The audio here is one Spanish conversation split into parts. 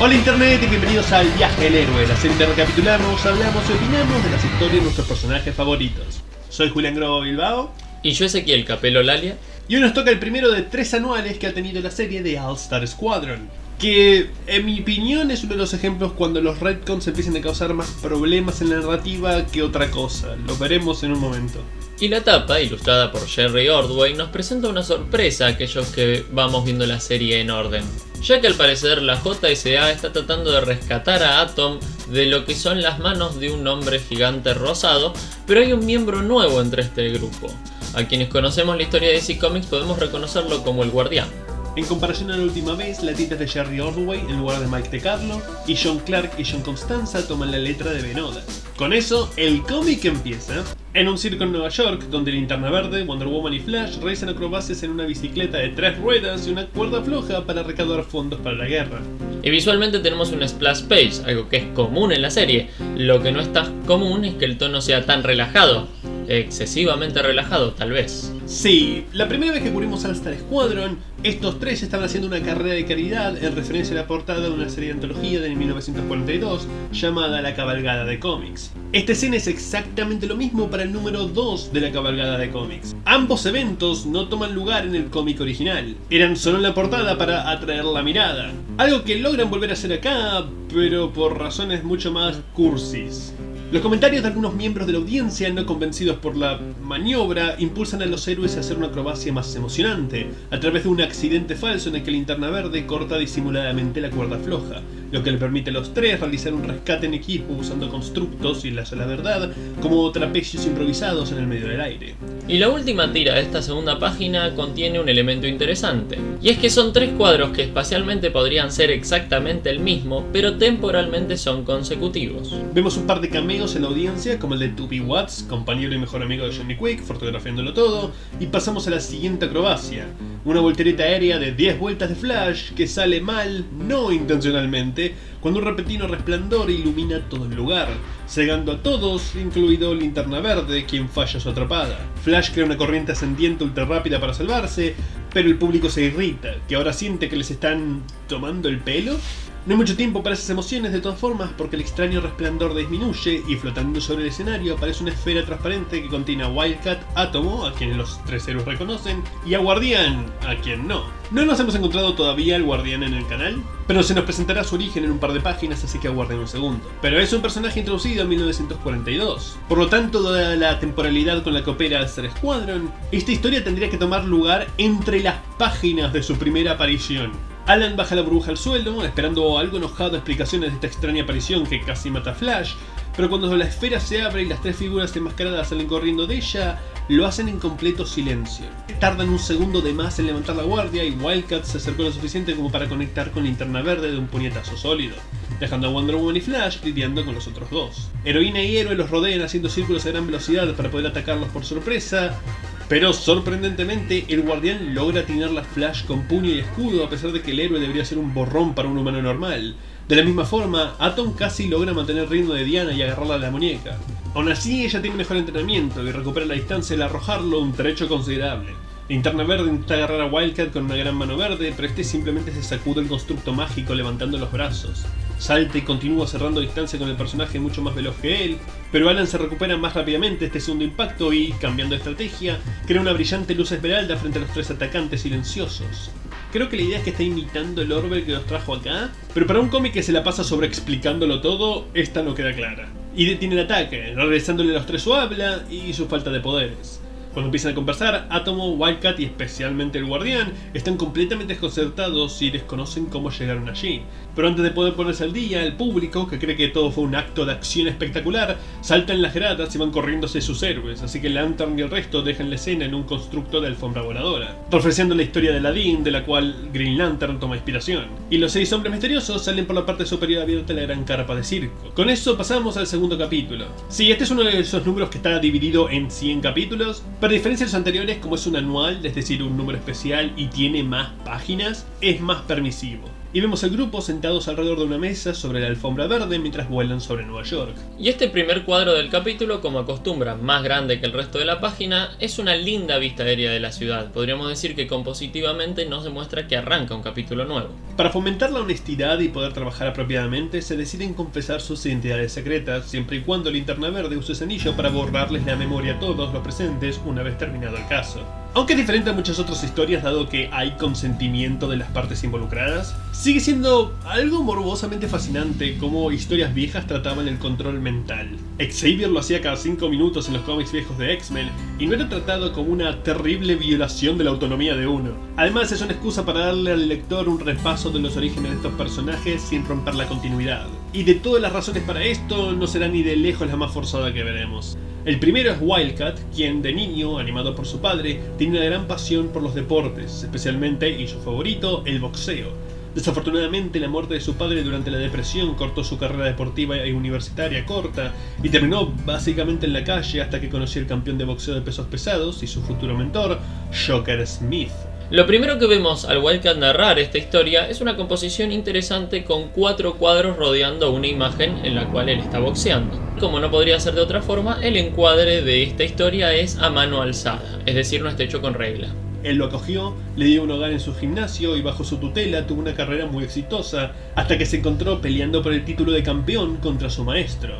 Hola internet y bienvenidos al Viaje del Héroe, la serie donde recapitulamos, hablamos y opinamos de las historias de nuestros personajes favoritos. Soy Julián Grobo Bilbao. Y yo Ezequiel Capelo Lalia. Y hoy nos toca el primero de 3 anuales que ha tenido la serie de All Star Squadron, que en mi opinión es uno de los ejemplos cuando los retcons empiezan a causar más problemas en la narrativa que otra cosa. Lo veremos en un momento. Y la tapa, ilustrada por Jerry Ordway, nos presenta una sorpresa a aquellos que vamos viendo la serie en orden, ya que al parecer la JSA está tratando de rescatar a Atom de lo que son las manos de un hombre gigante rosado, pero hay un miembro nuevo entre este grupo. A quienes conocemos la historia de DC Comics podemos reconocerlo como el Guardián. En comparación a la última vez, la tinta es de Jerry Ordway en lugar de Mike DeCarlo, y John Clark y John Constanza toman la letra de Benoda. Con eso, el cómic empieza en un circo en Nueva York, donde Linterna Verde, Wonder Woman y Flash realizan acrobacias en una bicicleta de 3 ruedas y una cuerda floja para recaudar fondos para la guerra. Y visualmente tenemos un splash page, algo que es común en la serie. Lo que no es tan común es que el tono sea tan relajado, excesivamente relajado tal vez. Sí, la primera vez que cubrimos All Star Squadron, estos tres estaban haciendo una carrera de caridad en referencia a la portada de una serie de antología de 1942 llamada La Cabalgada de Cómics. Esta escena es exactamente lo mismo para el número 2 de La Cabalgada de Cómics. Ambos eventos no toman lugar en el cómic original, eran solo en la portada para atraer la mirada. Algo que logran volver a hacer acá, pero por razones mucho más cursis. Los comentarios de algunos miembros de la audiencia, no convencidos por la maniobra, impulsan a los héroes a hacer una acrobacia más emocionante, a través de un accidente falso en el que Linterna Verde corta disimuladamente la cuerda floja, lo que le permite a los tres realizar un rescate en equipo usando constructos y la sola verdad como trapecios improvisados en el medio del aire. Y la última tira de esta segunda página contiene un elemento interesante, y es que son 3 cuadros que espacialmente podrían ser exactamente el mismo, pero temporalmente son consecutivos. Vemos un par de cameos en la audiencia, como el de Toby Watts, compañero y mejor amigo de Johnny Quick, fotografiándolo todo, y pasamos a la siguiente acrobacia, una voltereta aérea de 10 vueltas de Flash que sale mal, no intencionalmente, cuando un repentino resplandor ilumina todo el lugar, cegando a todos, incluido Linterna Verde, quien falla su atrapada. Flash crea una corriente ascendiente ultra rápida para salvarse, pero el público se irrita, que ahora siente que les están tomando el pelo. No hay mucho tiempo para esas emociones de todas formas, porque el extraño resplandor disminuye y flotando sobre el escenario aparece una esfera transparente que contiene a Wildcat, Átomo, a quien los 3 héroes reconocen, y a Guardián, a quien no. No nos hemos encontrado todavía al Guardián en el canal, pero se nos presentará su origen en un par de páginas, así que aguarden un segundo. Pero es un personaje introducido en 1942, por lo tanto, dada la temporalidad con la que opera All Star Squadron, esta historia tendría que tomar lugar entre las páginas de su primera aparición. Alan baja la burbuja al suelo, esperando algo enojado explicaciones de esta extraña aparición que casi mata a Flash, pero cuando la esfera se abre y las 3 figuras enmascaradas salen corriendo de ella, lo hacen en completo silencio. Tardan un segundo de más en levantar la guardia y Wildcat se acercó lo suficiente como para conectar con Linterna Verde de un puñetazo sólido, dejando a Wonder Woman y Flash lidiando con los otros dos. Heroína y héroe los rodean haciendo círculos a gran velocidad para poder atacarlos por sorpresa, pero sorprendentemente el Guardián logra atinar la Flash con puño y escudo a pesar de que el héroe debería ser un borrón para un humano normal. De la misma forma, Atom casi logra mantener el ritmo de Diana y agarrarla de la muñeca. Aún así, ella tiene mejor entrenamiento y recupera la distancia al arrojarlo un trecho considerable. Linterna Verde intenta agarrar a Wildcat con una gran mano verde, pero este simplemente se sacude el constructo mágico levantando los brazos. Salta y continúa cerrando distancia con el personaje mucho más veloz que él, pero Alan se recupera más rápidamente este segundo impacto y, cambiando de estrategia, crea una brillante luz esmeralda frente a los 3 atacantes silenciosos. Creo que la idea es que está imitando el orbe que nos trajo acá, pero para un cómic que se la pasa sobreexplicándolo todo, esta no queda clara. Y detiene el ataque, regresándole a los 3 su habla y su falta de poderes. Cuando empiezan a conversar, Átomo, Wildcat y especialmente el Guardián están completamente desconcertados y desconocen cómo llegaron allí. Pero antes de poder ponerse al día, el público, que cree que todo fue un acto de acción espectacular, salta en las gradas y van corriendo hacia sus héroes, así que Lantern y el resto dejan la escena en un constructo de alfombra voladora, ofreciendo la historia de Aladdin, de la cual Green Lantern toma inspiración. Y los 6 hombres misteriosos salen por la parte superior abierta de la gran carpa de circo. Con eso pasamos al segundo capítulo. Sí, este es uno de esos números que está dividido en 100 capítulos, pero a diferencia de los anteriores, como es un anual, es decir, un número especial y tiene más páginas, es más permisivo. y vemos al grupo sentados alrededor de una mesa sobre la alfombra verde mientras vuelan sobre Nueva York. Y este primer cuadro del capítulo, como acostumbra, más grande que el resto de la página, es una linda vista aérea de la ciudad. Podríamos decir que compositivamente nos demuestra que arranca un capítulo nuevo. Para fomentar la honestidad y poder trabajar apropiadamente, se deciden confesar sus identidades secretas, siempre y cuando Linterna Verde use ese anillo para borrarles la memoria a todos los presentes una vez terminado el caso. Aunque es diferente a muchas otras historias dado que hay consentimiento de las partes involucradas, sigue siendo algo morbosamente fascinante cómo historias viejas trataban el control mental. Xavier lo hacía cada 5 minutos en los cómics viejos de X-Men y no era tratado como una terrible violación de la autonomía de uno. Además es una excusa para darle al lector un repaso de los orígenes de estos personajes sin romper la continuidad. Y de todas las razones para esto, no será ni de lejos la más forzada que veremos. El primero es Wildcat, quien de niño, animado por su padre, tiene una gran pasión por los deportes, especialmente, y su favorito, el boxeo. Desafortunadamente, la muerte de su padre durante la depresión cortó su carrera deportiva y universitaria corta, y terminó básicamente en la calle hasta que conoció al campeón de boxeo de pesos pesados y su futuro mentor, Shocker Smith. Lo primero que vemos al Wildcat narrar esta historia es una composición interesante con 4 cuadros rodeando una imagen en la cual él está boxeando. Como no podría ser de otra forma, el encuadre de esta historia es a mano alzada, es decir, no está hecho con regla. Él lo acogió, le dio un hogar en su gimnasio y bajo su tutela tuvo una carrera muy exitosa, hasta que se encontró peleando por el título de campeón contra su maestro.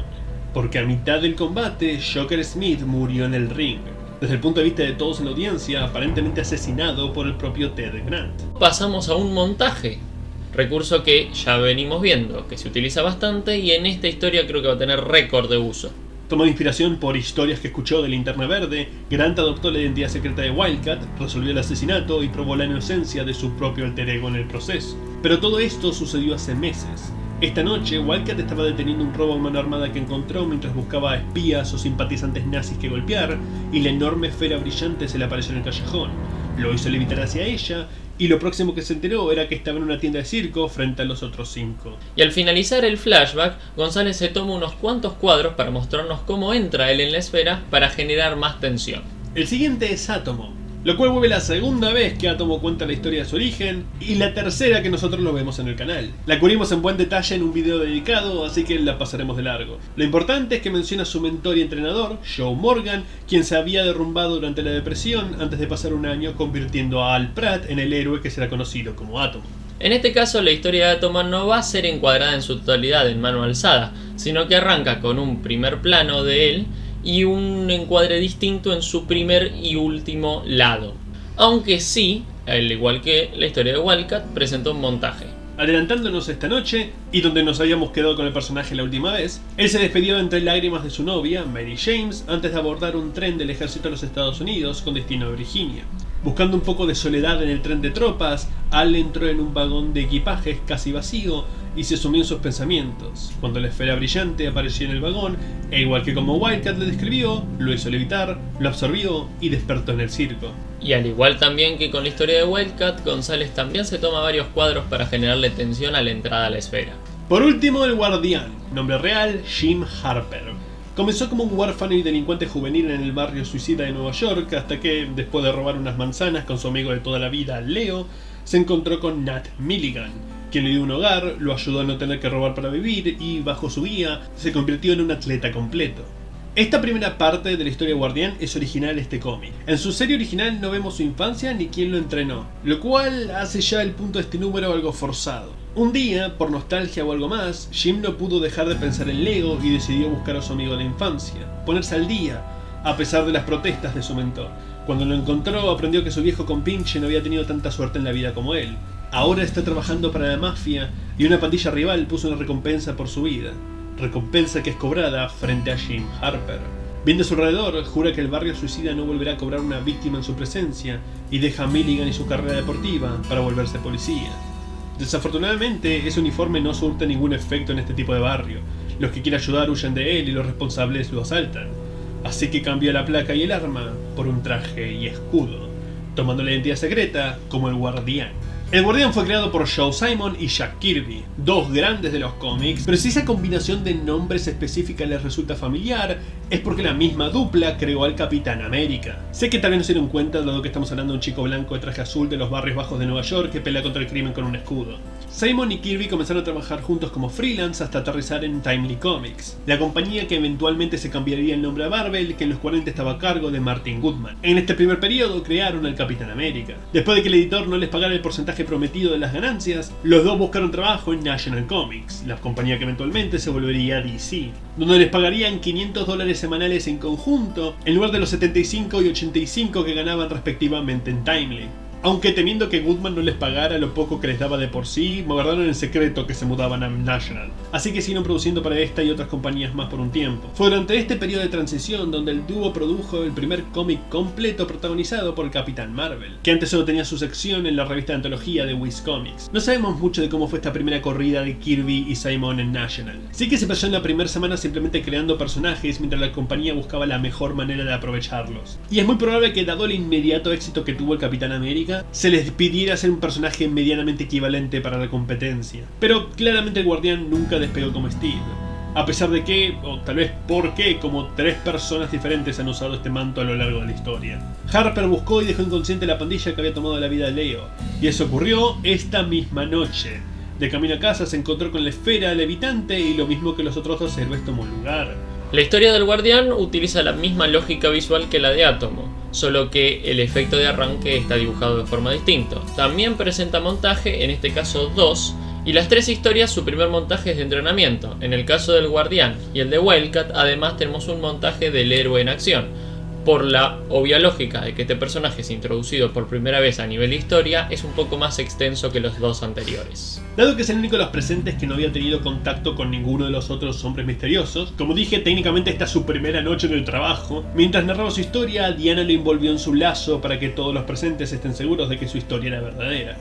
Porque a mitad del combate, Shocker Smith murió en el ring. Desde el punto de vista de todos en la audiencia, aparentemente asesinado por el propio Ted Grant. Pasamos a un montaje, recurso que ya venimos viendo, que se utiliza bastante y en esta historia creo que va a tener récord de uso. Tomado inspiración por historias que escuchó de Linterna Verde, Grant adoptó la identidad secreta de Wildcat, resolvió el asesinato y probó la inocencia de su propio alter ego en el proceso. Pero todo esto sucedió hace meses. Esta noche, Wildcat estaba deteniendo un robo a mano armada que encontró mientras buscaba espías o simpatizantes nazis que golpear, y la enorme esfera brillante se le apareció en el callejón. Lo hizo levitar hacia ella, y lo próximo que se enteró era que estaba en una tienda de circo frente a los otros 5. Y al finalizar el flashback, González se toma unos cuantos cuadros para mostrarnos cómo entra él en la esfera para generar más tensión. El siguiente es Átomo, lo cual vuelve la segunda vez que Átomo cuenta la historia de su origen y la tercera que nosotros lo vemos en el canal. La cubrimos en buen detalle en un video dedicado, así que la pasaremos de largo. Lo importante es que menciona a su mentor y entrenador, Joe Morgan, quien se había derrumbado durante la depresión antes de pasar un año convirtiendo a Al Pratt en el héroe que será conocido como Átomo. En este caso la historia de Átomo no va a ser encuadrada en su totalidad en mano alzada, sino que arranca con un primer plano de él y un encuadre distinto en su primer y último lado. Aunque sí, al igual que la historia de Wildcat, presenta un montaje. Adelantándonos esta noche, y donde nos habíamos quedado con el personaje la última vez, él se despidió entre lágrimas de su novia, Mary James, antes de abordar un tren del ejército de los Estados Unidos con destino a Virginia. Buscando un poco de soledad en el tren de tropas, Al entró en un vagón de equipajes casi vacío y se sumió en sus pensamientos. Cuando la esfera brillante apareció en el vagón, e igual que como Wildcat le describió, lo hizo levitar, lo absorbió y despertó en el circo. Y al igual también que con la historia de Wildcat, González también se toma varios cuadros para generarle tensión a la entrada a la esfera. Por último, el guardián, nombre real Jim Harper. Comenzó como un huérfano y delincuente juvenil en el barrio suicida de Nueva York, hasta que, después de robar unas manzanas con su amigo de toda la vida, Leo, se encontró con Nat Milligan, quien le dio un hogar, lo ayudó a no tener que robar para vivir y, bajo su guía, se convirtió en un atleta completo. Esta primera parte de la historia de Guardián es original de este cómic. En su serie original no vemos su infancia ni quién lo entrenó, lo cual hace ya el punto de este número algo forzado. Un día, por nostalgia o algo más, Jim no pudo dejar de pensar en Leo y decidió buscar a su amigo de la infancia, ponerse al día, a pesar de las protestas de su mentor. Cuando lo encontró, aprendió que su viejo compinche no había tenido tanta suerte en la vida como él. Ahora está trabajando para la mafia y una pandilla rival puso una recompensa por su vida. Recompensa que es cobrada frente a Jim Harper. Viendo a su alrededor, jura que el barrio suicida no volverá a cobrar una víctima en su presencia y deja a Milligan y su carrera deportiva para volverse policía. Desafortunadamente, ese uniforme no surte ningún efecto en este tipo de barrio. Los que quieren ayudar huyen de él y los responsables lo asaltan. Así que cambia la placa y el arma por un traje y escudo, tomando la identidad secreta como el Guardián. El Guardián fue creado por Joe Simon y Jack Kirby, dos grandes de los cómics, pero si esa combinación de nombres específica les resulta familiar, es porque la misma dupla creó al Capitán América. Sé que tal vez no se dieron cuenta dado que estamos hablando de un chico blanco de traje azul de los barrios bajos de Nueva York que pelea contra el crimen con un escudo. Simon y Kirby comenzaron a trabajar juntos como freelance hasta aterrizar en Timely Comics, la compañía que eventualmente se cambiaría el nombre a Marvel, que en los 40 estaba a cargo de Martin Goodman. En este primer periodo crearon al Capitán América. Después de que el editor no les pagara el porcentaje prometido de las ganancias, los dos buscaron trabajo en National Comics, la compañía que eventualmente se volvería DC, donde les pagarían $500 semanales en conjunto, en lugar de los 75 y 85 que ganaban respectivamente en Timely. Aunque temiendo que Goodman no les pagara lo poco que les daba de por sí, guardaron en secreto que se mudaban a National. Así que siguieron produciendo para esta y otras compañías más por un tiempo. Fue durante este periodo de transición donde el dúo produjo el primer cómic completo protagonizado por el Capitán Marvel, que antes solo tenía su sección en la revista de antología de Viz Comics. No sabemos mucho de cómo fue esta primera corrida de Kirby y Simon en National. Sí que se pasó en la primera semana simplemente creando personajes mientras la compañía buscaba la mejor manera de aprovecharlos. Y es muy probable que, dado el inmediato éxito que tuvo el Capitán América, se les pidiera ser un personaje medianamente equivalente para la competencia. Pero claramente el Guardián nunca despegó como Steve, a pesar de que, o tal vez porque, como 3 personas diferentes han usado este manto a lo largo de la historia. Harper buscó y dejó inconsciente la pandilla que había tomado la vida de Leo, y eso ocurrió esta misma noche. De camino a casa se encontró con la esfera levitante y lo mismo que los otros dos héroes tomó lugar. La historia del Guardián utiliza la misma lógica visual que la de Átomo, solo que el efecto de arranque está dibujado de forma distinta. También presenta montaje, en este caso 2, y las 3 historias su primer montaje es de entrenamiento. En el caso del Guardián y el de Wildcat, además tenemos un montaje del héroe en acción. Por la obvia lógica de que este personaje es introducido por primera vez a nivel de historia, es un poco más extenso que los 2 anteriores. Dado que es el único de los presentes que no había tenido contacto con ninguno de los otros hombres misteriosos, como dije, técnicamente esta es su primera noche en el trabajo. Mientras narraba su historia, Diana lo envolvió en su lazo para que todos los presentes estén seguros de que su historia era verdadera.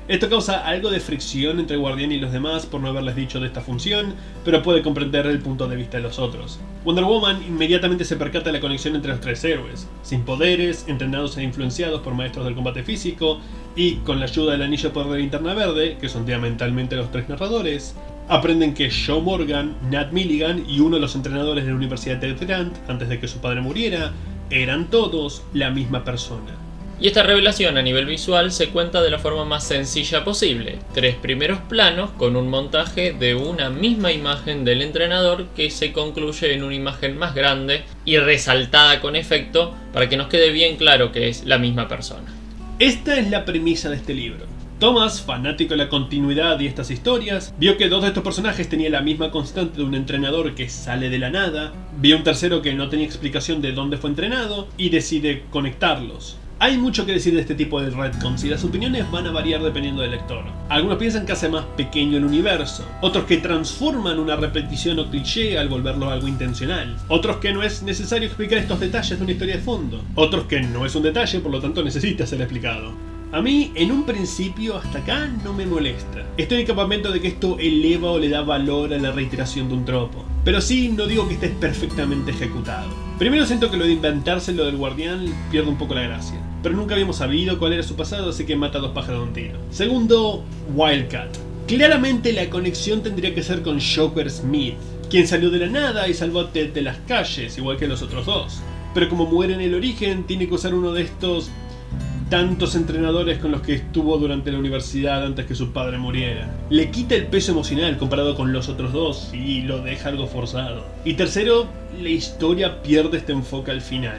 Esto causa algo de fricción entre el Guardián y los demás por no haberles dicho de esta función, pero puede comprender el punto de vista de los otros. Wonder Woman inmediatamente se percata de la conexión entre los 3 héroes, sin poderes, entrenados e influenciados por maestros del combate físico, y con la ayuda del anillo de poder de Linterna Verde, que sondea mentalmente a los 3 narradores, aprenden que Joe Morgan, Nat Milligan y uno de los entrenadores de la Universidad de Ted Grant, antes de que su padre muriera, eran todos la misma persona. Y esta revelación a nivel visual se cuenta de la forma más sencilla posible. 3 primeros planos con un montaje de una misma imagen del entrenador que se concluye en una imagen más grande y resaltada con efecto para que nos quede bien claro que es la misma persona. Esta es la premisa de este libro. Thomas, fanático de la continuidad y estas historias, vio que 2 de estos personajes tenían la misma constante de un entrenador que sale de la nada, vio un tercero que no tenía explicación de dónde fue entrenado y decide conectarlos. Hay mucho que decir de este tipo de retcons y las opiniones van a variar dependiendo del lector. Algunos piensan que hace más pequeño el universo, otros que transforman una repetición o cliché al volverlo algo intencional, otros que no es necesario explicar estos detalles de una historia de fondo, otros que no es un detalle, por lo tanto necesita ser explicado. A mí, en un principio, hasta acá no me molesta. Estoy en el campamento de que esto eleva o le da valor a la reiteración de un tropo. Pero sí, no digo que esté perfectamente ejecutado. Primero siento que lo de inventarse lo del Guardián pierde un poco la gracia. Pero nunca habíamos sabido cuál era su pasado, así que mata a 2 pájaros de un tiro. Segundo, Wildcat. Claramente la conexión tendría que ser con Joker Smith, quien salió de la nada y salvó a Ted de las calles, igual que los otros 2. Pero como muere en el origen, tiene que usar uno de estos tantos entrenadores con los que estuvo durante la universidad antes que su padre muriera. Le quita el peso emocional comparado con los otros 2 y lo deja algo forzado. Y tercero, la historia pierde este enfoque al final.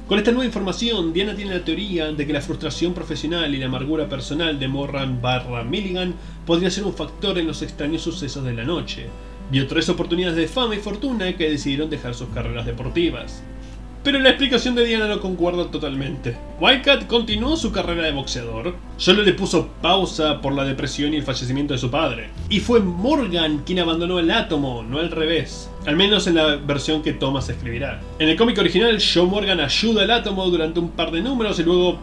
Con esta nueva información, Diana tiene la teoría de que la frustración profesional y la amargura personal de Morgan/Milligan podría ser un factor en los extraños sucesos de la noche. Vio 3 oportunidades de fama y fortuna que decidieron dejar sus carreras deportivas. Pero la explicación de Diana no concuerda totalmente. Wildcat continuó su carrera de boxeador, solo le puso pausa por la depresión y el fallecimiento de su padre. Y fue Morgan quien abandonó el átomo, no al revés. Al menos en la versión que Thomas escribirá. En el cómic original, Joe Morgan ayuda al átomo durante un par de números y luego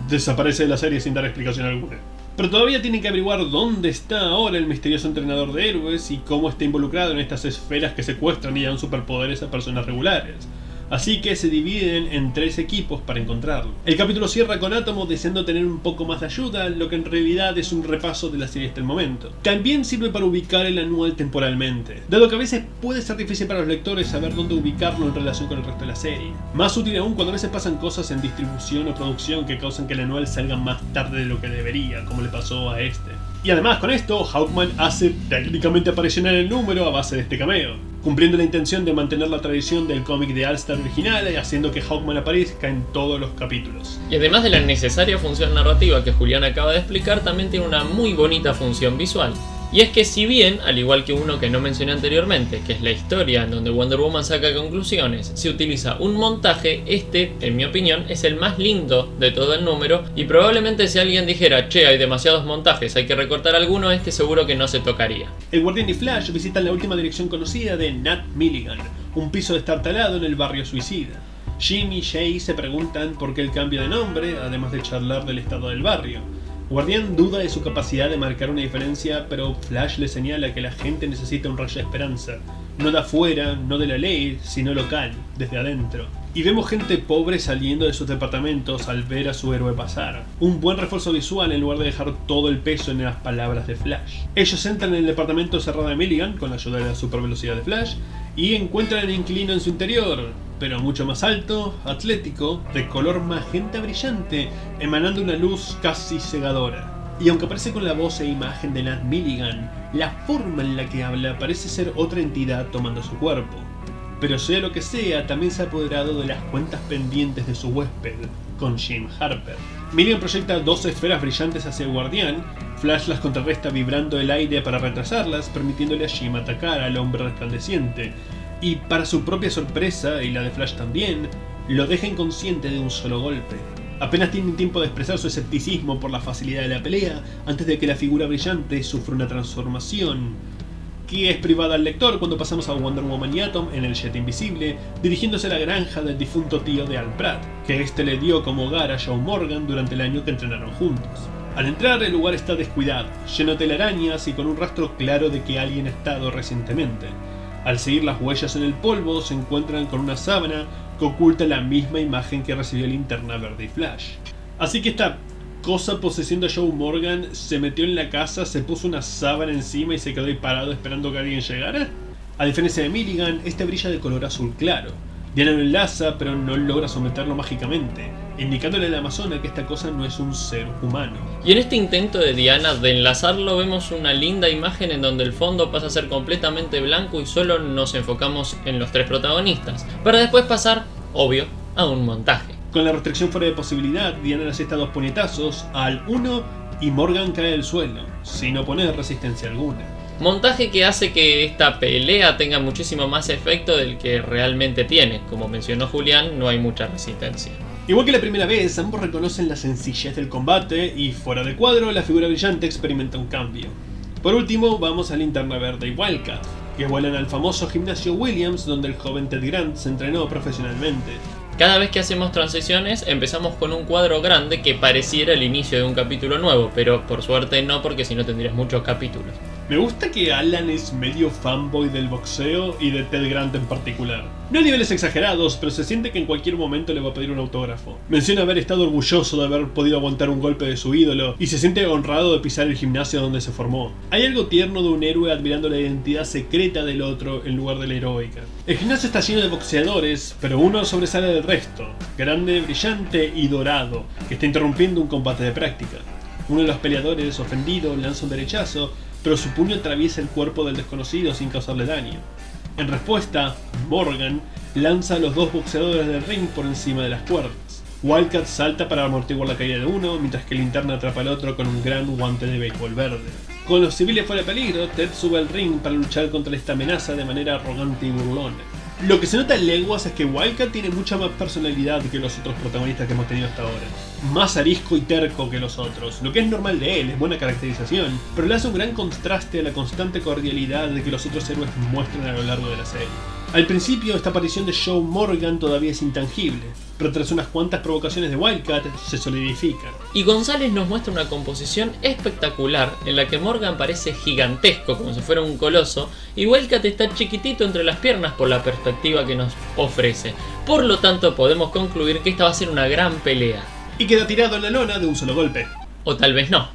desaparece de la serie sin dar explicación alguna. Pero todavía tienen que averiguar dónde está ahora el misterioso entrenador de héroes y cómo está involucrado en estas esferas que secuestran y dan superpoderes a personas regulares. Así que se dividen en 3 equipos para encontrarlo. El capítulo cierra con Átomo deseando tener un poco más de ayuda, lo que en realidad es un repaso de la serie hasta el momento. También sirve para ubicar el anual temporalmente, dado que a veces puede ser difícil para los lectores saber dónde ubicarlo en relación con el resto de la serie. Más útil aún cuando a veces pasan cosas en distribución o producción que causan que el anual salga más tarde de lo que debería, como le pasó a este. Y además con esto, Hawkman hace técnicamente aparición en el número a base de este cameo, cumpliendo la intención de mantener la tradición del cómic de All-Star original y haciendo que Hawkman aparezca en todos los capítulos. Y además de la necesaria función narrativa que Julián acaba de explicar, también tiene una muy bonita función visual. Y es que si bien, al igual que uno que no mencioné anteriormente, que es la historia en donde Wonder Woman saca conclusiones, se utiliza un montaje, este, en mi opinión, es el más lindo de todo el número, y probablemente si alguien dijera, che, hay demasiados montajes, hay que recortar alguno, este seguro que no se tocaría. El Guardián y Flash visitan la última dirección conocida de Nat Milligan, un piso destartalado en el barrio suicida. Jim y Jay se preguntan por qué el cambio de nombre, además de charlar del estado del barrio. Guardián duda de su capacidad de marcar una diferencia, pero Flash le señala que la gente necesita un rayo de esperanza, no de afuera, no de la ley, sino local, desde adentro. Y vemos gente pobre saliendo de sus departamentos al ver a su héroe pasar. Un buen refuerzo visual en lugar de dejar todo el peso en las palabras de Flash. Ellos entran en el departamento cerrado de Milligan con la ayuda de la supervelocidad de Flash y encuentran el inquilino en su interior, pero mucho más alto, atlético, de color magenta brillante, emanando una luz casi cegadora. Y aunque aparece con la voz e imagen de Nat Milligan, la forma en la que habla parece ser otra entidad tomando su cuerpo. Pero sea lo que sea, también se ha apoderado de las cuentas pendientes de su huésped, con Jim Harper. Milligan proyecta dos esferas brillantes hacia el Guardián, Flash las contrarresta vibrando el aire para retrasarlas, permitiéndole a Jim atacar al hombre resplandeciente. Y para su propia sorpresa, y la de Flash también, lo deja inconsciente de un solo golpe. Apenas tienen tiempo de expresar su escepticismo por la facilidad de la pelea, antes de que la figura brillante sufra una transformación, que es privada al lector cuando pasamos a Wonder Woman y Atom en el Jet Invisible, dirigiéndose a la granja del difunto tío de Al Pratt, que este le dio como hogar a Joe Morgan durante el año que entrenaron juntos. Al entrar, el lugar está descuidado, lleno de telarañas y con un rastro claro de que alguien ha estado recientemente. Al seguir las huellas en el polvo, se encuentran con una sábana que oculta la misma imagen que recibió Linterna Verde y Flash. Así que esta cosa poseyendo a Joe Morgan se metió en la casa, se puso una sábana encima y se quedó ahí parado esperando que alguien llegara. A diferencia de Milligan, este brilla de color azul claro. Diana lo enlaza, pero no logra someterlo mágicamente, indicándole a la Amazona que esta cosa no es un ser humano. Y en este intento de Diana de enlazarlo vemos una linda imagen en donde el fondo pasa a ser completamente blanco y solo nos enfocamos en los tres protagonistas, para después pasar, obvio, a un montaje. Con la restricción fuera de posibilidad, Diana le asesta 2 puñetazos al 1 y Morgan cae al suelo, sin oponer resistencia alguna. Montaje que hace que esta pelea tenga muchísimo más efecto del que realmente tiene. Como mencionó Julián, no hay mucha resistencia. Igual que la primera vez, ambos reconocen la sencillez del combate y fuera de cuadro, la figura brillante experimenta un cambio. Por último, vamos a Linterna Verde y Wildcat, que vuelan al famoso gimnasio Williams donde el joven Ted Grant se entrenó profesionalmente. Cada vez que hacemos transiciones empezamos con un cuadro grande que pareciera el inicio de un capítulo nuevo, pero por suerte no, porque si no tendrías muchos capítulos. Me gusta que Alan es medio fanboy del boxeo y de Ted Grant en particular. No a niveles exagerados, pero se siente que en cualquier momento le va a pedir un autógrafo. Menciona haber estado orgulloso de haber podido aguantar un golpe de su ídolo y se siente honrado de pisar el gimnasio donde se formó. Hay algo tierno de un héroe admirando la identidad secreta del otro en lugar de la heroica. El gimnasio está lleno de boxeadores, pero uno sobresale del resto, grande, brillante y dorado, que está interrumpiendo un combate de práctica. Uno de los peleadores, ofendido, lanza un derechazo, pero su puño atraviesa el cuerpo del desconocido sin causarle daño. En respuesta, Morgan lanza a los 2 boxeadores del ring por encima de las cuerdas. Wildcat salta para amortiguar la caída de uno, mientras que Linterna atrapa al otro con un gran guante de béisbol verde. Con los civiles fuera de peligro, Ted sube al ring para luchar contra esta amenaza de manera arrogante y burlona. Lo que se nota en leguas es que Wildcat tiene mucha más personalidad que los otros protagonistas que hemos tenido hasta ahora. Más arisco y terco que los otros, lo que es normal de él, es buena caracterización, pero le hace un gran contraste a la constante cordialidad de que los otros héroes muestran a lo largo de la serie. Al principio, esta aparición de Joe Morgan todavía es intangible, pero tras unas cuantas provocaciones de Wildcat, se solidifica. Y González nos muestra una composición espectacular en la que Morgan parece gigantesco, como si fuera un coloso, y Wildcat está chiquitito entre las piernas por la perspectiva que nos ofrece. Por lo tanto, podemos concluir que esta va a ser una gran pelea. Y queda tirado en la lona de un solo golpe. O tal vez no.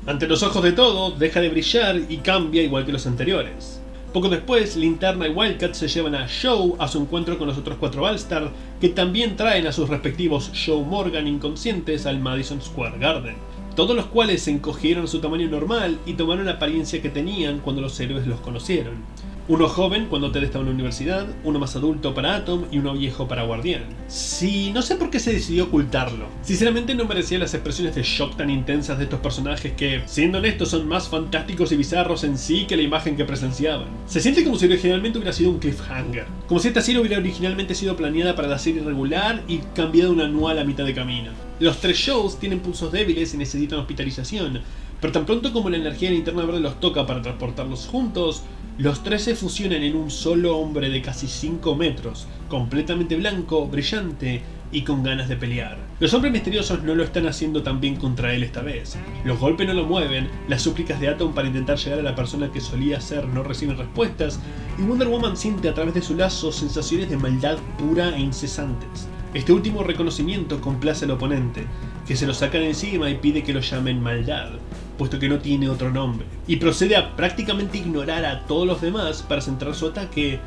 Ante los ojos de todos, deja de brillar y cambia igual que los anteriores. Poco después, Linterna y Wildcat se llevan a Joe a su encuentro con los otros 4 All-Star, que también traen a sus respectivos Joe Morgan inconscientes al Madison Square Garden. todos los cuales se encogieron a su tamaño normal y tomaron la apariencia que tenían cuando los héroes los conocieron. Uno joven cuando Ted estaba en la universidad, uno más adulto para Atom y uno viejo para Guardián. Sí, no sé por qué se decidió ocultarlo. Sinceramente no merecía las expresiones de shock tan intensas de estos personajes que, siendo honestos, son más fantásticos y bizarros en sí que la imagen que presenciaban. Se siente como si originalmente hubiera sido un cliffhanger, como si esta serie hubiera originalmente sido planeada para la serie regular y cambiada un anual a mitad de camino. Los 3 shows tienen pulsos débiles y necesitan hospitalización, pero tan pronto como la energía de Linterna Verde los toca para transportarlos juntos, los 3 se fusionan en un solo hombre de casi 5 metros, completamente blanco, brillante y con ganas de pelear. Los hombres misteriosos no lo están haciendo tan bien contra él esta vez. Los golpes no lo mueven, las súplicas de Atom para intentar llegar a la persona que solía ser no reciben respuestas, y Wonder Woman siente a través de su lazo sensaciones de maldad pura e incesantes. Este último reconocimiento complace al oponente, que se lo saca de encima y pide que lo llamen Maldad, puesto que no tiene otro nombre, y procede a prácticamente ignorar a todos los demás para centrar su ataque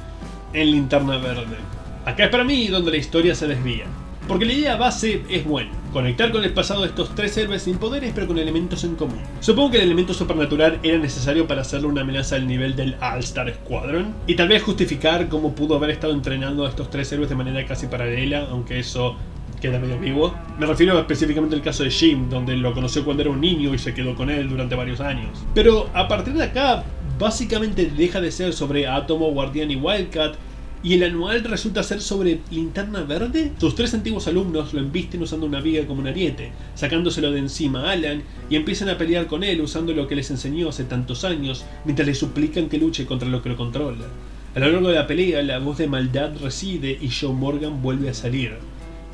en Linterna Verde. Acá es para mí donde la historia se desvía, porque la idea base es buena, conectar con el pasado de estos 3 héroes sin poderes pero con elementos en común. Supongo que el elemento supernatural era necesario para hacerle una amenaza al nivel del All-Star Squadron, y tal vez justificar cómo pudo haber estado entrenando a estos 3 héroes de manera casi paralela, aunque eso queda medio ambiguo. Me refiero específicamente al caso de Jim, donde lo conoció cuando era un niño y se quedó con él durante varios años. Pero a partir de acá, básicamente deja de ser sobre Átomo, Guardián y Wildcat, y el anual resulta ser sobre Linterna Verde. Sus 3 antiguos alumnos lo embisten usando una viga como un ariete, sacándoselo de encima a Alan, y empiezan a pelear con él usando lo que les enseñó hace tantos años, mientras le suplican que luche contra lo que lo controla. A lo largo de la pelea, la voz de Maldad reside y Joe Morgan vuelve a salir.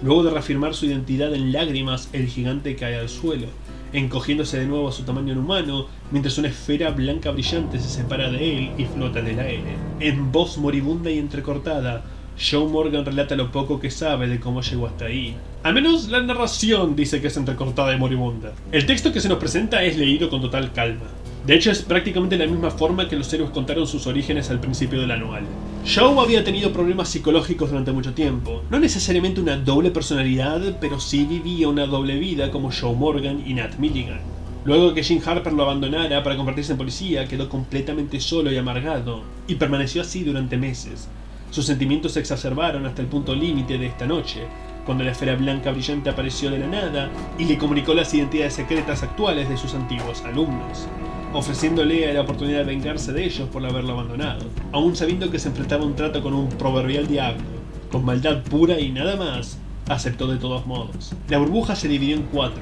Luego de reafirmar su identidad en lágrimas, el gigante cae al suelo, encogiéndose de nuevo a su tamaño humano, mientras una esfera blanca brillante se separa de él y flota en el aire. En voz moribunda y entrecortada, Joe Morgan relata lo poco que sabe de cómo llegó hasta ahí. Al menos la narración dice que es entrecortada y moribunda. El texto que se nos presenta es leído con total calma. De hecho, es prácticamente la misma forma que los héroes contaron sus orígenes al principio del anual. Joe había tenido problemas psicológicos durante mucho tiempo. No necesariamente una doble personalidad, pero sí vivía una doble vida como Joe Morgan y Nat Milligan. Luego de que Jim Harper lo abandonara para convertirse en policía, quedó completamente solo y amargado, y permaneció así durante meses. Sus sentimientos se exacerbaron hasta el punto límite de esta noche, cuando la esfera blanca brillante apareció de la nada y le comunicó las identidades secretas actuales de sus antiguos alumnos, ofreciéndole la oportunidad de vengarse de ellos por haberlo abandonado, aún sabiendo que se enfrentaba a un trato con un proverbial diablo. Con maldad pura y nada más, aceptó de todos modos. La burbuja se dividió en 4,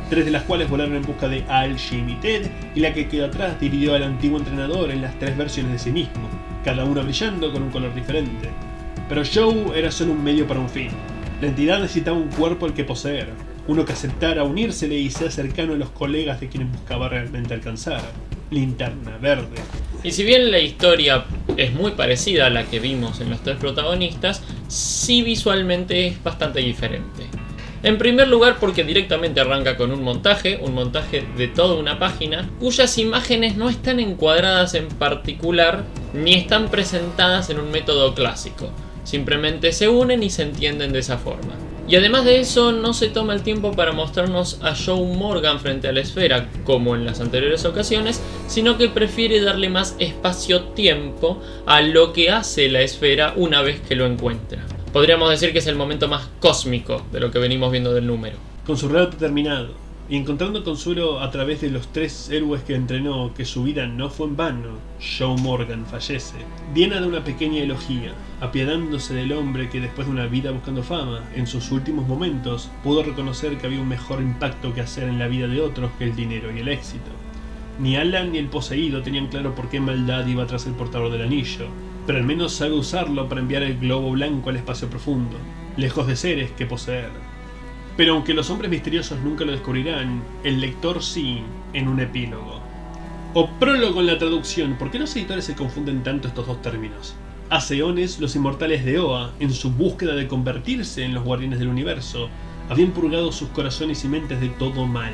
3 de las cuales volaron en busca de Al, Jim y Ted, y la que quedó atrás dividió al antiguo entrenador en las 3 versiones de sí mismo, cada una brillando con un color diferente. Pero Joe era solo un medio para un fin. La entidad necesitaba un cuerpo al que poseer, uno que aceptara unírsele y sea cercano a los colegas de quienes buscaba realmente alcanzar. Linterna Verde. Y si bien la historia es muy parecida a la que vimos en los 3 protagonistas, sí visualmente es bastante diferente. En primer lugar porque directamente arranca con un montaje de toda una página, cuyas imágenes no están encuadradas en particular ni están presentadas en un método clásico. Simplemente se unen y se entienden de esa forma. Y además de eso, no se toma el tiempo para mostrarnos a Joe Morgan frente a la esfera, como en las anteriores ocasiones, sino que prefiere darle más espacio-tiempo a lo que hace la esfera una vez que lo encuentra. Podríamos decir que es el momento más cósmico de lo que venimos viendo del número. Con su relato terminado, y encontrando consuelo a través de los 3 héroes que entrenó que su vida no fue en vano, Joe Morgan fallece. Diana da una pequeña elogía, apiadándose del hombre que después de una vida buscando fama, en sus últimos momentos, pudo reconocer que había un mejor impacto que hacer en la vida de otros que el dinero y el éxito. Ni Alan ni el poseído tenían claro por qué Maldad iba tras el portador del anillo, pero al menos sabe usarlo para enviar el globo blanco al espacio profundo, lejos de seres que poseer. Pero aunque los hombres misteriosos nunca lo descubrirán, el lector sí, en un epílogo. O prólogo en la traducción, ¿por qué los editores se confunden tanto estos 2 términos? Hace eones, los inmortales de Oa, en su búsqueda de convertirse en los guardianes del universo, habían purgado sus corazones y mentes de todo mal.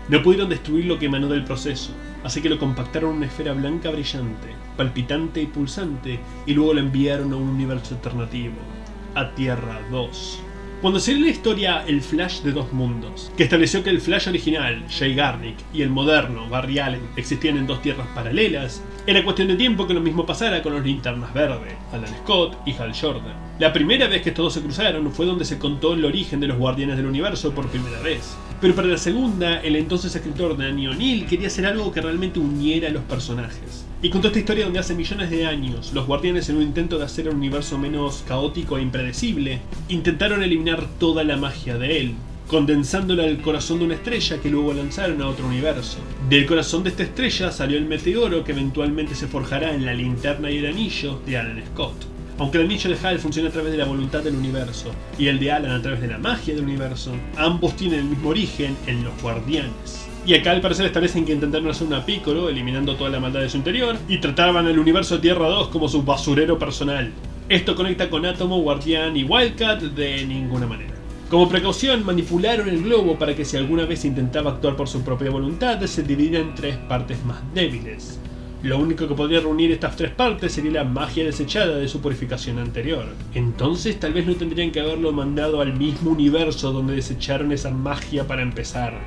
No pudieron destruir lo que emanó del proceso, así que lo compactaron en una esfera blanca brillante, palpitante y pulsante, y luego lo enviaron a un universo alternativo, a Tierra 2. Cuando salió la historia El Flash de Dos Mundos, que estableció que el Flash original, Jay Garrick, y el moderno, Barry Allen, existían en dos tierras paralelas, era cuestión de tiempo que lo mismo pasara con los Linternas Verde, Alan Scott y Hal Jordan. La primera vez que estos dos se cruzaron fue donde se contó el origen de los Guardianes del Universo por primera vez. Pero para la segunda, el entonces escritor Danny O'Neill quería hacer algo que realmente uniera a los personajes. Y contó esta historia donde hace millones de años, los Guardianes, en un intento de hacer un universo menos caótico e impredecible, intentaron eliminar toda la magia de él, condensándola al corazón de una estrella que luego lanzaron a otro universo. Del corazón de esta estrella salió el meteoro que eventualmente se forjará en la linterna y el anillo de Alan Scott. Aunque el anillo de Hal funciona a través de la voluntad del universo y el de Alan a través de la magia del universo, ambos tienen el mismo origen en los Guardianes. Y acá al parecer establecen que intentaron hacer una Piccolo, eliminando toda la maldad de su interior, y trataban al universo Tierra 2 como su basurero personal. Esto conecta con Átomo, Guardián y Wildcat de ninguna manera. Como precaución, manipularon el globo para que si alguna vez intentaba actuar por su propia voluntad, se dividiera en tres partes más débiles. Lo único que podría reunir estas tres partes sería la magia desechada de su purificación anterior. Entonces tal vez no tendrían que haberlo mandado al mismo universo donde desecharon esa magia para empezar.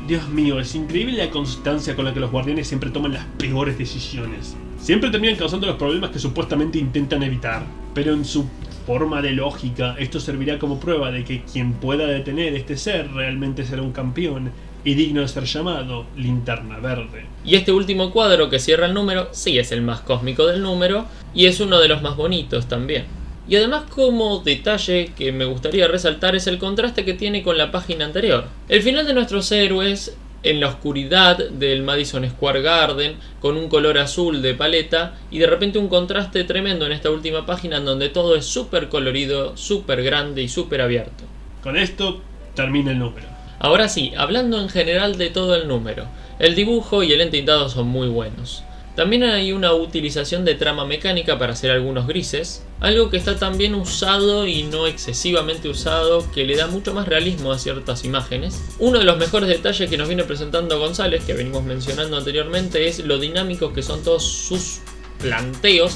Dios mío, es increíble la constancia con la que los Guardianes siempre toman las peores decisiones. Siempre terminan causando los problemas que supuestamente intentan evitar, pero en su forma de lógica, esto servirá como prueba de que quien pueda detener este ser realmente será un campeón y digno de ser llamado Linterna Verde. Y este último cuadro que cierra el número sí es el más cósmico del número y es uno de los más bonitos también. Y además, como detalle que me gustaría resaltar, es el contraste que tiene con la página anterior. El final de nuestros héroes en la oscuridad del Madison Square Garden, con un color azul de paleta, y de repente un contraste tremendo en esta última página en donde todo es súper colorido, súper grande y súper abierto. Con esto termina el número. Ahora sí, hablando en general de todo el número, el dibujo y el entintado son muy buenos. También hay una utilización de trama mecánica para hacer algunos grises, algo que está también usado y no excesivamente usado, que le da mucho más realismo a ciertas imágenes. Uno de los mejores detalles que nos viene presentando González, que venimos mencionando anteriormente, es lo dinámicos que son todos sus planteos.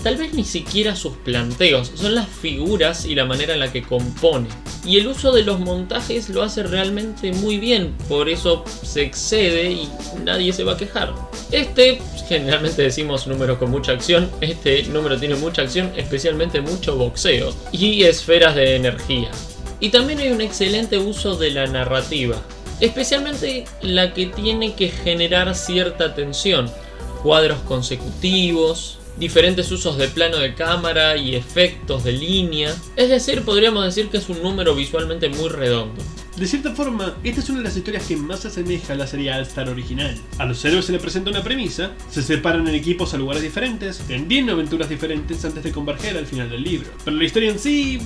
Tal vez ni siquiera sus planteos, son las figuras y la manera en la que compone. Y el uso de los montajes lo hace realmente muy bien, por eso se excede y nadie se va a quejar. Generalmente decimos número con mucha acción, este número tiene mucha acción, especialmente mucho boxeo y esferas de energía. Y también hay un excelente uso de la narrativa, especialmente la que tiene que generar cierta tensión, cuadros consecutivos, diferentes usos de plano de cámara y efectos de línea. Es decir, podríamos decir que es un número visualmente muy redondo. De cierta forma, esta es una de las historias que más se asemeja a la serie All-Star original. A los héroes se les presenta una premisa, se separan en equipos a lugares diferentes, tienen aventuras diferentes antes de converger al final del libro. Pero la historia en sí,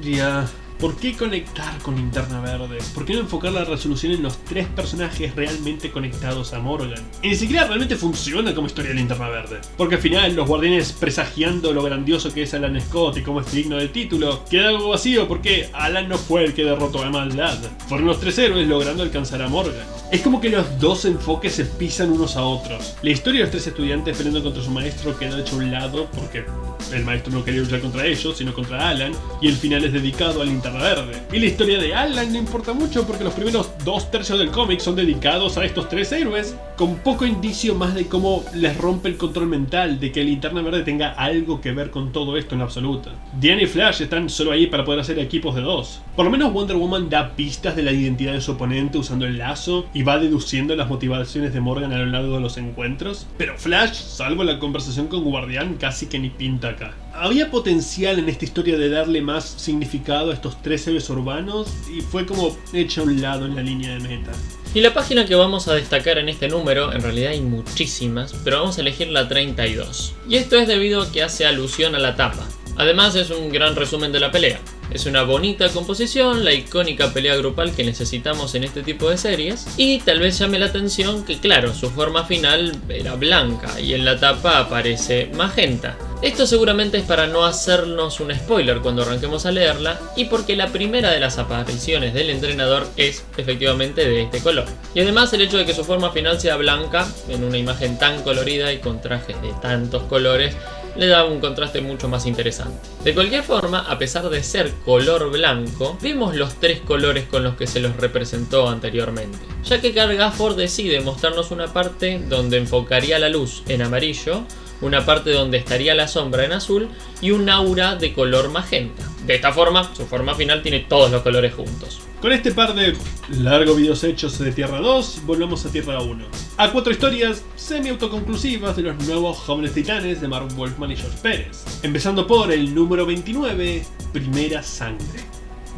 ya... ¿Por qué conectar con Linterna Verde? ¿Por qué no enfocar la resolución en los tres personajes realmente conectados a Morgan? Y ni siquiera realmente funciona como historia de Linterna Verde. Porque al final, los Guardianes, presagiando lo grandioso que es Alan Scott y cómo es digno del título, queda algo vacío porque Alan no fue el que derrotó a la maldad. Fueron los tres héroes logrando alcanzar a Morgan. Es como que los dos enfoques se pisan unos a otros. La historia de los tres estudiantes peleando contra su maestro queda hecho a un lado porque el maestro no quería luchar contra ellos, sino contra Alan, y el final es dedicado a Linterna Verde. Y la historia de Alan no importa mucho porque los primeros 2/3 del cómic son dedicados a estos tres héroes, con poco indicio más de cómo les rompe el control mental de que Linterna Verde tenga algo que ver con todo esto en absoluto. Diana y Flash están solo ahí para poder hacer equipos de dos. Por lo menos Wonder Woman da pistas de la identidad de su oponente usando el lazo y va deduciendo las motivaciones de Morgan a lo largo de los encuentros, pero Flash, salvo la conversación con Guardián, casi que ni pinta acá. Había potencial en esta historia de darle más significado a estos tres héroes urbanos y fue como hecha a un lado en la línea de meta. Y la página que vamos a destacar en este número, en realidad hay muchísimas, pero vamos a elegir la 32. Y esto es debido a que hace alusión a la tapa. Además es un gran resumen de la pelea. Es una bonita composición, la icónica pelea grupal que necesitamos en este tipo de series, y tal vez llame la atención que claro, su forma final era blanca y en la tapa aparece magenta. Esto seguramente es para no hacernos un spoiler cuando arranquemos a leerla y porque la primera de las apariciones del entrenador es efectivamente de este color. Y además el hecho de que su forma final sea blanca en una imagen tan colorida y con trajes de tantos colores le da un contraste mucho más interesante. De cualquier forma, a pesar de ser color blanco, vemos los tres colores con los que se los representó anteriormente, ya que Karl Gafford decide mostrarnos una parte donde enfocaría la luz en amarillo, una parte donde estaría la sombra en azul y un aura de color magenta. De esta forma, su forma final tiene todos los colores juntos. Con este par de largos videos hechos de Tierra 2, volvemos a Tierra 1. A 4 historias semi-autoconclusivas de los nuevos Jóvenes Titanes de Marv Wolfman y George Pérez. Empezando por el número 29, Primera Sangre,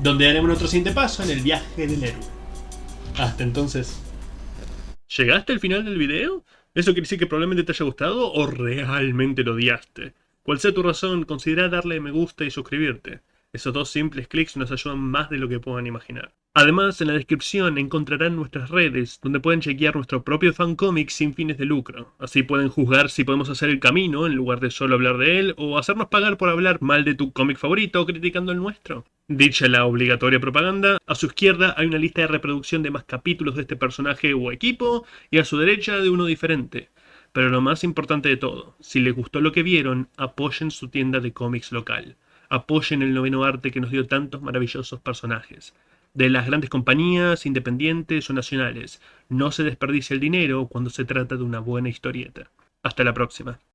donde haremos nuestro siguiente paso en el viaje del héroe. Hasta entonces... ¿Llegaste al final del video? ¿Eso quiere decir que probablemente te haya gustado o realmente lo odiaste? Cual sea tu razón, considera darle me gusta y suscribirte. Esos dos simples clics nos ayudan más de lo que puedan imaginar. Además, en la descripción encontrarán nuestras redes, donde pueden chequear nuestro propio fancomic sin fines de lucro. Así pueden juzgar si podemos hacer el camino en lugar de solo hablar de él, o hacernos pagar por hablar mal de tu cómic favorito criticando el nuestro. Dicha la obligatoria propaganda, a su izquierda hay una lista de reproducción de más capítulos de este personaje o equipo, y a su derecha de uno diferente. Pero lo más importante de todo, si les gustó lo que vieron, apoyen su tienda de cómics local. Apoyen el noveno arte que nos dio tantos maravillosos personajes. De las grandes compañías, independientes o nacionales, no se desperdicia el dinero cuando se trata de una buena historieta. Hasta la próxima.